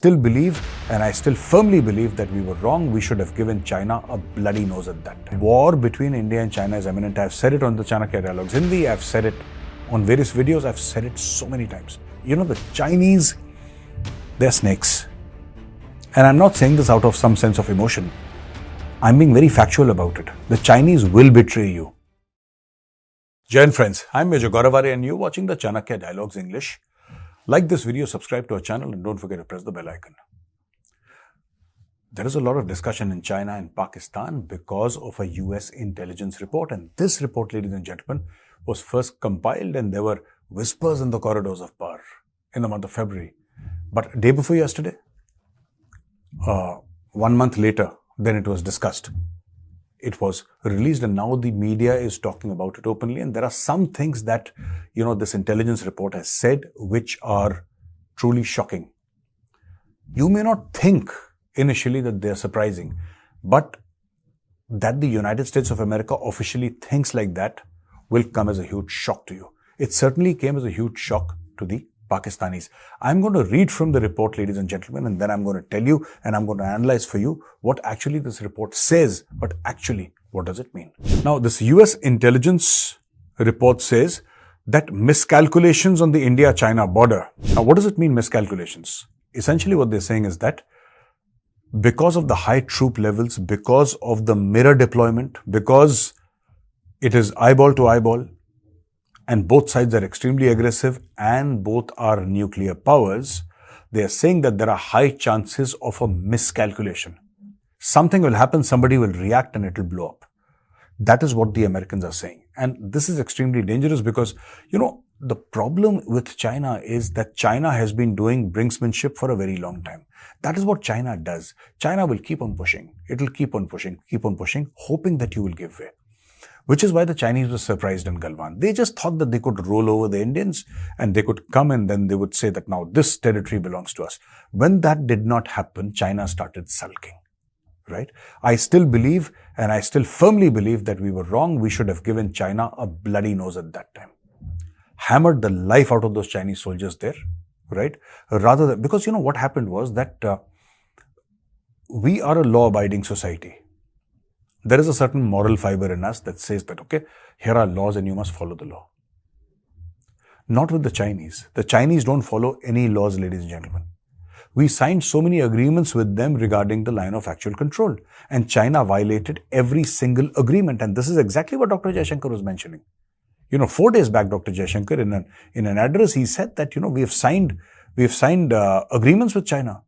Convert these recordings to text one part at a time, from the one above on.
Still believe, and I still firmly believe that we were wrong. We should have given China a bloody nose at that time. War between India and China is imminent. I've said it on the Chanakya Dialogues Hindi. I've said it on various videos. I've said it so many times. You know, the Chinese, they're snakes. And I'm not saying this out of some sense of emotion. I'm being very factual about it. The Chinese will betray you. Jai Hind friends, I'm Major Gauravare and you're watching the Chanakya Dialogues English. Like this video, subscribe to our channel and don't forget to press the bell icon. There is a lot of discussion in China and Pakistan because of a US intelligence report, and this report, ladies and gentlemen, was first compiled and there were whispers in the corridors of power in the month of February. But day before yesterday, 1 month later, then it was discussed. It was released and now the media is talking about it openly, and there are some things that, this intelligence report has said which are truly shocking. You may not think initially that they are surprising, but that the United States of America officially thinks like that will come as a huge shock to you. It certainly came as a huge shock to the Pakistanis. I'm going to read from the report, ladies and gentlemen, and then I'm going to tell you and I'm going to analyze for you what actually this report says, but actually, what does it mean? Now, this US intelligence report says that miscalculations on the India-China border. Now, what does it mean, miscalculations? Essentially, what they're saying is that because of the high troop levels, because of the mirror deployment, because it is eyeball to eyeball, and both sides are extremely aggressive and both are nuclear powers, they are saying that there are high chances of a miscalculation. Something will happen, somebody will react and it will blow up. That is what the Americans are saying. And this is extremely dangerous because, the problem with China is that China has been doing brinksmanship for a very long time. That is what China does. China will keep on pushing. It will keep on pushing, hoping that you will give way. Which is why the Chinese were surprised in Galwan. They just thought that they could roll over the Indians and they could come and then they would say that now this territory belongs to us. When that did not happen, China started sulking, right? I still believe and I still firmly believe that we were wrong. We should have given China a bloody nose at that time. Hammered the life out of those Chinese soldiers there, right? Rather than, because what happened was that we are a law-abiding society. There is a certain moral fiber in us that says that, okay, here are laws and you must follow the law. Not with the Chinese. The Chinese don't follow any laws, ladies and gentlemen. We signed so many agreements with them regarding the line of actual control, and China violated every single agreement. And this is exactly what Dr. Jaishankar was mentioning. 4 days back, Dr. Jaishankar, in an address, he said that, we have signed agreements with China.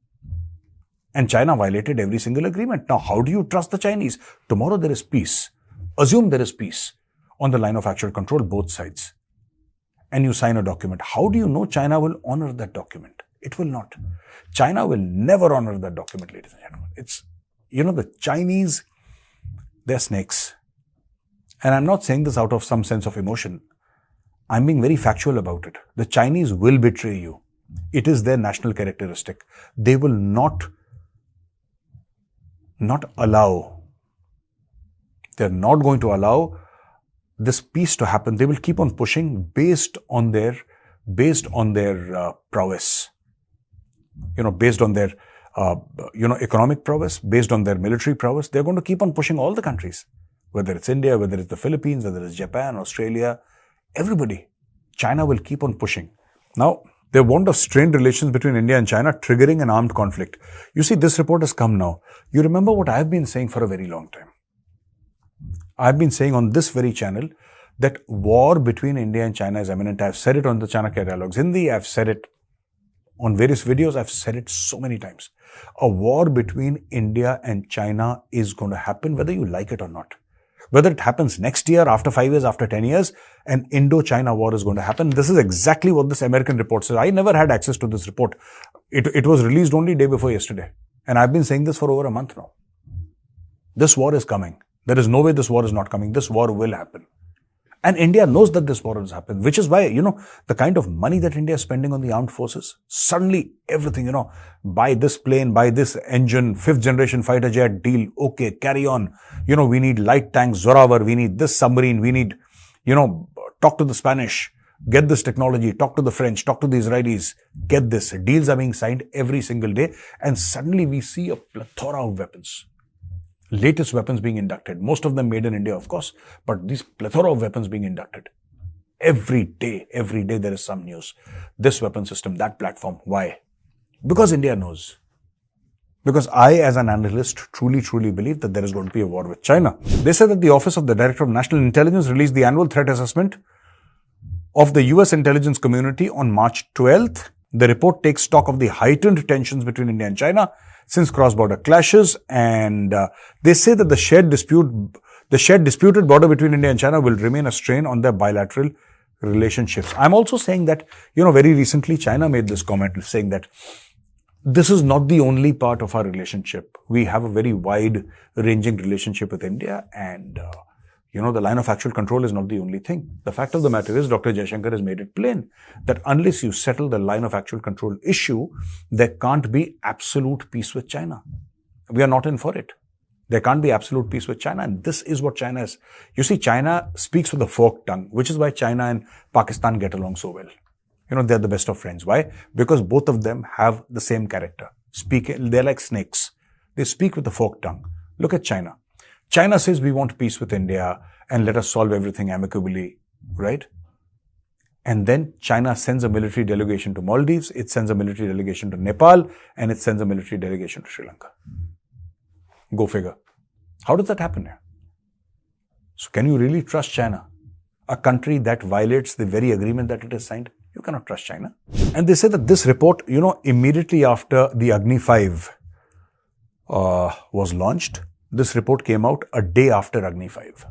And China violated every single agreement. Now, how do you trust the Chinese? Tomorrow there is peace. Assume there is peace on the line of actual control, both sides. And you sign a document. How do you know China will honor that document? It will not. China will never honor that document, ladies and gentlemen. It's, the Chinese, they're snakes. And I'm not saying this out of some sense of emotion. I'm being very factual about it. The Chinese will betray you. It is their national characteristic. They will not allow, they're not going to allow this peace to happen. They will keep on pushing based on their prowess, based on their, economic prowess, based on their military prowess. They're going to keep on pushing all the countries, whether it's India, whether it's the Philippines, whether it's Japan, Australia, everybody. China will keep on pushing. Now, there want of strained relations between India and China triggering an armed conflict. You see, this report has come now. You remember what I've been saying for a very long time. I've been saying on this very channel that war between India and China is imminent. I've said it on the Chanakya Dialogues Hindi. I've said it on various videos. I've said it so many times. A war between India and China is going to happen whether you like it or not. Whether it happens next year, after 5 years, after 10 years, an Indo-China war is going to happen. This is exactly what this American report says. I never had access to this report. It was released only day before yesterday. And I've been saying this for over a month now. This war is coming. There is no way this war is not coming. This war will happen. And India knows that this war has happened, which is why, the kind of money that India is spending on the armed forces, suddenly everything, buy this plane, buy this engine, 5th generation fighter jet deal, okay, carry on. We need light tanks, Zorawar, we need this submarine, we need, talk to the Spanish, get this technology, talk to the French, talk to the Israelis, get this. Deals are being signed every single day, and suddenly we see a plethora of weapons. Latest weapons being inducted. Most of them made in India, of course, but these plethora of weapons being inducted. Every day there is some news. This weapon system, that platform. Why? Because India knows. Because I, as an analyst, truly believe that there is going to be a war with China. They said that the Office of the Director of National Intelligence released the annual threat assessment of the US intelligence community on March 12th. The report takes stock of the heightened tensions between India and China since cross-border clashes, and they say that the shared disputed border between India and China will remain a strain on their bilateral relationships. I'm also saying that, very recently China made this comment saying that this is not the only part of our relationship. We have a very wide-ranging relationship with India, and the line of actual control is not the only thing. The fact of the matter is, Dr. Jaishankar has made it plain that unless you settle the line of actual control issue, there can't be absolute peace with China. We are not in for it. There can't be absolute peace with China, and this is what China is. You see, China speaks with a forked tongue, which is why China and Pakistan get along so well. They're the best of friends. Why? Because both of them have the same character. They're like snakes. They speak with a forked tongue. Look at China. China says we want peace with India and let us solve everything amicably, right? And then China sends a military delegation to Maldives, it sends a military delegation to Nepal, and it sends a military delegation to Sri Lanka. Go figure. How does that happen here? So can you really trust China? A country that violates the very agreement that it has signed? You cannot trust China. And they say that this report, immediately after the Agni 5 was launched, this report came out a day after Agni 5.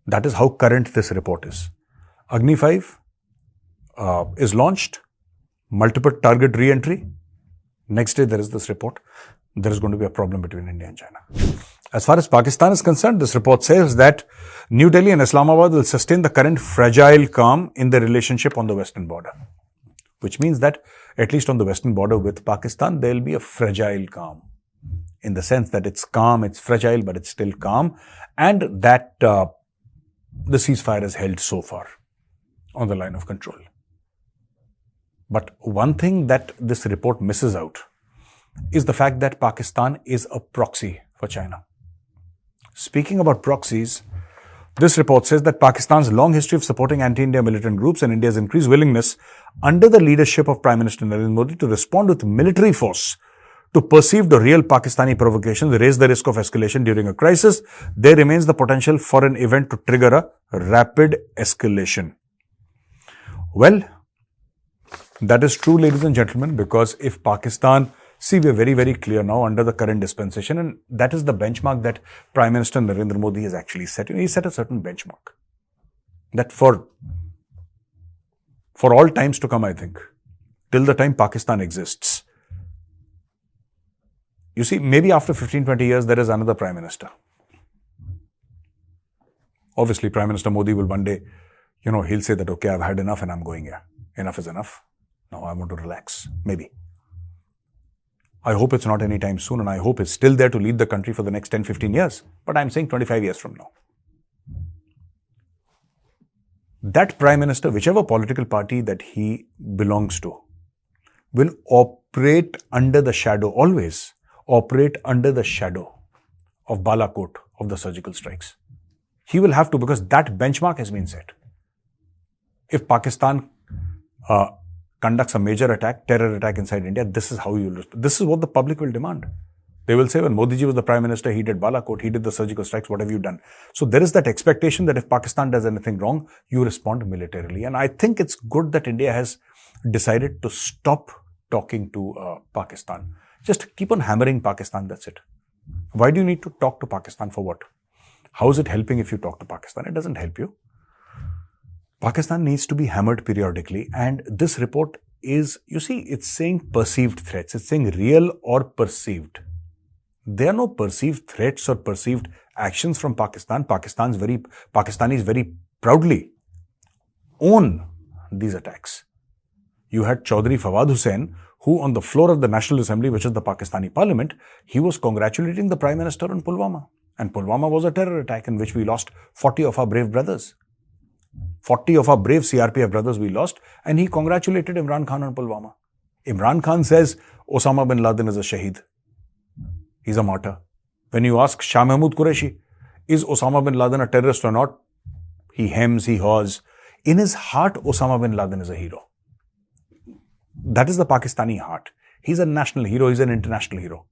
That is how current this report is. Agni 5 is launched, multiple target re-entry. Next day there is this report. There is going to be a problem between India and China. As far as Pakistan is concerned, this report says that New Delhi and Islamabad will sustain the current fragile calm in the relationship on the western border. Which means that at least on the western border with Pakistan, there will be a fragile calm. In the sense that it's calm, it's fragile, but it's still calm. And that the ceasefire is held so far on the line of control. But one thing that this report misses out is the fact that Pakistan is a proxy for China. Speaking about proxies, this report says that Pakistan's long history of supporting anti-India militant groups and India's increased willingness under the leadership of Prime Minister Narendra Modi to respond with military force to perceived or real Pakistani provocations raise the risk of escalation during a crisis. There remains the potential for an event to trigger a rapid escalation. Well, that is true, ladies and gentlemen, because if Pakistan, see, we are very clear now under the current dispensation, and that is the benchmark that Prime Minister Narendra Modi has actually set. He set a certain benchmark that for all times to come, I think, till the time Pakistan exists. You see, maybe after 15-20 years, there is another Prime Minister. Obviously, Prime Minister Modi will one day, he'll say that, okay, I've had enough and I'm going here. Enough is enough. Now I want to relax. Maybe. I hope it's not anytime soon, and I hope it's still there to lead the country for the next 10-15 years. But I'm saying 25 years from now. That Prime Minister, whichever political party that he belongs to, will operate under the shadow, always operate under the shadow of Balakot, of the surgical strikes. He will have to, because that benchmark has been set. If Pakistan conducts a major attack, terror attack inside India, this is how this is what the public will demand. They will say, when Modi ji was the Prime Minister, he did Balakot, he did the surgical strikes, what have you done? So there is that expectation that if Pakistan does anything wrong, you respond militarily. And I think it's good that India has decided to stop talking to Pakistan. Just keep on hammering Pakistan, that's it. Why do you need to talk to Pakistan for what? How is it helping if you talk to Pakistan? It doesn't help you. Pakistan needs to be hammered periodically, and this report is, you see, it's saying perceived threats. It's saying real or perceived. There are no perceived threats or perceived actions from Pakistan. Pakistanis very proudly own these attacks. You had Chaudhry Fawad Hussain, who on the floor of the National Assembly, which is the Pakistani Parliament, he was congratulating the Prime Minister on Pulwama. And Pulwama was a terror attack in which we lost 40 of our brave brothers. 40 of our brave CRPF brothers we lost, and he congratulated Imran Khan on Pulwama. Imran Khan says Osama bin Laden is a shaheed. He's a martyr. When you ask Shah Mahmood Qureshi, is Osama bin Laden a terrorist or not? He hems, he haws. In his heart, Osama bin Laden is a hero. That is the Pakistani heart. He's a national hero, he's an international hero.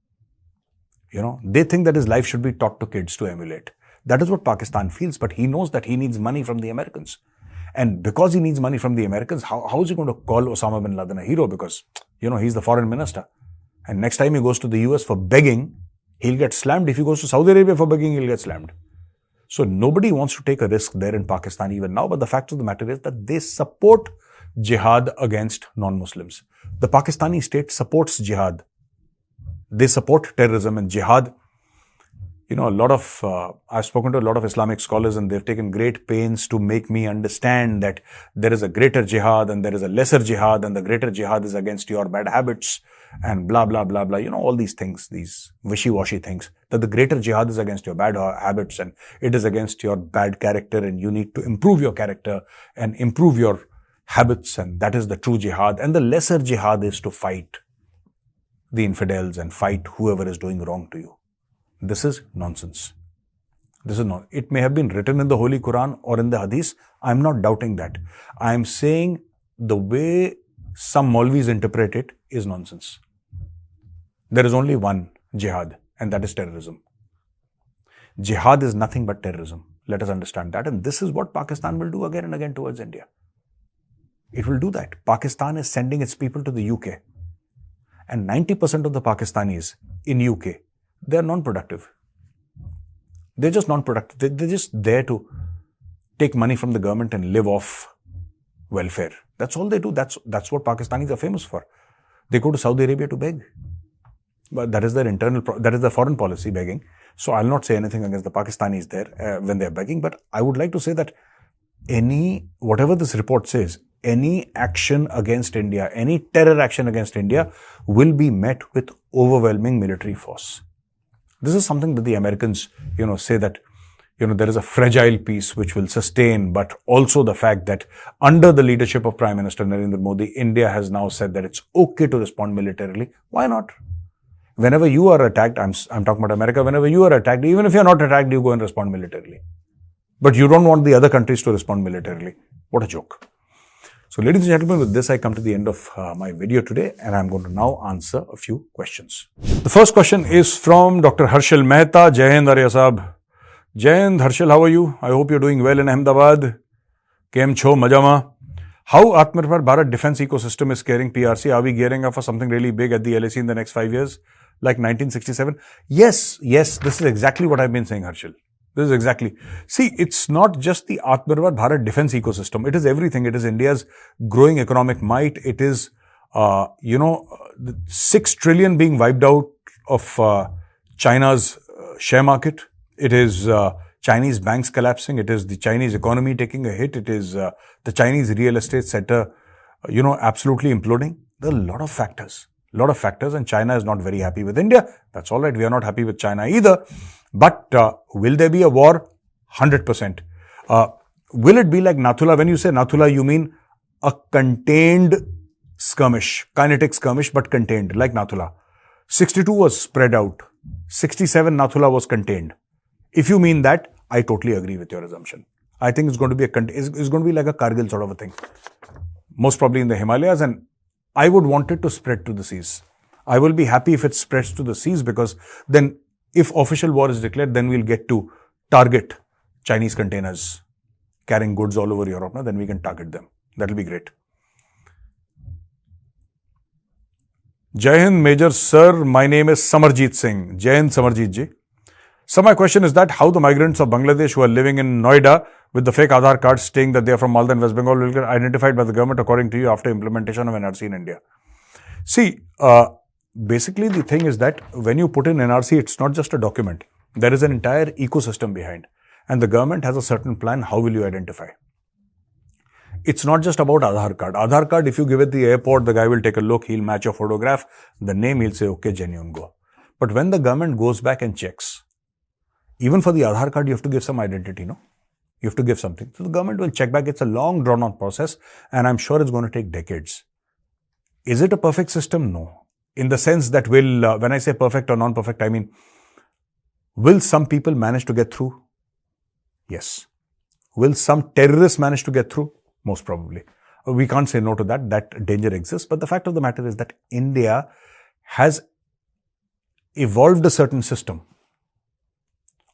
They think that his life should be taught to kids to emulate. That is what Pakistan feels, but he knows that he needs money from the Americans. And because he needs money from the Americans, how is he going to call Osama bin Laden a hero? Because, he's the foreign minister. And next time he goes to the US for begging, he'll get slammed. If he goes to Saudi Arabia for begging, he'll get slammed. So nobody wants to take a risk there in Pakistan even now. But the fact of the matter is that they support jihad against non-Muslims. The Pakistani state supports jihad. They support terrorism and jihad. I've spoken to a lot of Islamic scholars and they've taken great pains to make me understand that there is a greater jihad and there is a lesser jihad, and the greater jihad is against your bad habits and blah, blah, blah, blah. All these things, these wishy-washy things, that the greater jihad is against your bad habits and it is against your bad character and you need to improve your character and improve your habits, and that is the true jihad. And the lesser jihad is to fight the infidels and fight whoever is doing wrong to you. This is nonsense. This is not. It may have been written in the Holy Quran or in the Hadith. I'm not doubting that. I'm saying the way some Maulvis interpret it is nonsense. There is only one jihad, and that is terrorism. Jihad is nothing but terrorism. Let us understand that. And this is what Pakistan will do again and again towards India. It will do that. Pakistan is sending its people to the UK. And 90% of the Pakistanis in UK, they are non-productive. They're just non-productive. They're just there to take money from the government and live off welfare. That's all they do. That's what Pakistanis are famous for. They go to Saudi Arabia to beg. But that is their that is their foreign policy, begging. So I'll not say anything against the Pakistanis there when they're begging. But I would like to say that whatever this report says, any action against India, any terror action against India will be met with overwhelming military force. This is something that the Americans, say that, there is a fragile peace which will sustain, but also the fact that under the leadership of Prime Minister Narendra Modi, India has now said that it's okay to respond militarily. Why not? Whenever you are attacked, I'm talking about America, whenever you are attacked, even if you're not attacked, you go and respond militarily. But you don't want the other countries to respond militarily. What a joke. So ladies and gentlemen, with this I come to the end of my video today, and I'm going to now answer a few questions. The first question is from Dr. Harshal Mehta. Jai Hind Arya Saab. Jai Hind, Harshal, how are you? I hope you're doing well in Ahmedabad. Kem Cho, Majama. How Atmanirbhar Bharat defense ecosystem is scaring PRC? Are we gearing up for something really big at the LAC in the next 5 years? Like 1967? Yes, this is exactly what I've been saying, Harshal. This is exactly. See, it's not just the Atmanirbhar Bharat defense ecosystem. It is everything. It is India's growing economic might. It is, 6 trillion being wiped out of China's share market. It is Chinese banks collapsing. It is the Chinese economy taking a hit. It is the Chinese real estate sector, absolutely imploding. There are a lot of factors. And China is not very happy with India. That's all right. We are not happy with China either. But will there be a war? 100%. Will it be like Nathula? When you say Nathula, you mean a contained skirmish, kinetic skirmish, but contained, like Nathula. 62 was spread out. 67 Nathula was contained. If you mean that, I totally agree with your assumption. I think it's going to be it's going to be like a Kargil sort of a thing. Most probably in the Himalayas, and I would want it to spread to the seas. I will be happy if it spreads to the seas, because then if official war is declared, then we'll get to target Chinese containers carrying goods all over Europe. Then we can target them. That'll be great. Jai Hind, Major Sir. My name is Samarjeet Singh. Jai Hind, Samarjeet ji. So my question is that how the migrants of Bangladesh who are living in Noida with the fake Aadhaar cards saying that they are from Malda and West Bengal will get identified by the government according to you after implementation of NRC in India? See, basically the thing is that when you put in NRC, it's not just a document. There is an entire ecosystem behind, and the government has a certain plan. How will you identify? It's not just about Aadhaar card. Aadhaar card, if you give it at the airport, the guy will take a look, he'll match your photograph, the name, he'll say, okay, genuine, go. But when the government goes back and checks, even for the Aadhaar card, you have to give some identity, no? You have to give something. So the government will check back. It's a long drawn out process, and I'm sure it's going to take decades. Is it a perfect system? No. In the sense that when I say perfect or non-perfect, I mean, will some people manage to get through? Yes. Will some terrorists manage to get through? Most probably. We can't say no to that. That danger exists. But the fact of the matter is that India has evolved a certain system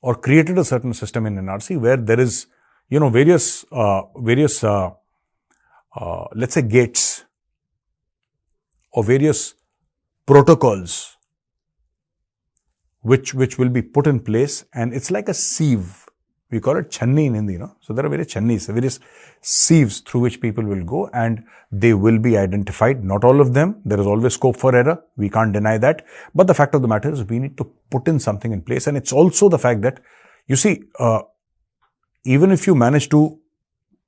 or created a certain system in NRC where there is, various, let's say, gates or various protocols which will be put in place, and it's like a sieve. We call it channi in Hindi, So there are various channis, various sieves through which people will go, and they will be identified. Not all of them. There is always scope for error. We can't deny that. But the fact of the matter is we need to put in something in place. And it's also the fact that, you see, even if you manage to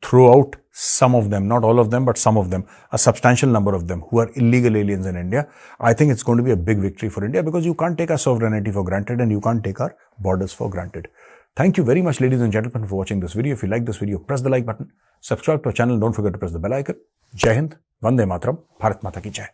throw out some of them, not all of them, but some of them, a substantial number of them who are illegal aliens in India, I think it's going to be a big victory for India, because you can't take our sovereignty for granted and you can't take our borders for granted. Thank you very much, ladies and gentlemen, for watching this video. If you like this video, press the like button, subscribe to our channel, don't forget to press the bell icon. Jai Hind, Vande Mataram, Bharat Mata Ki Jai.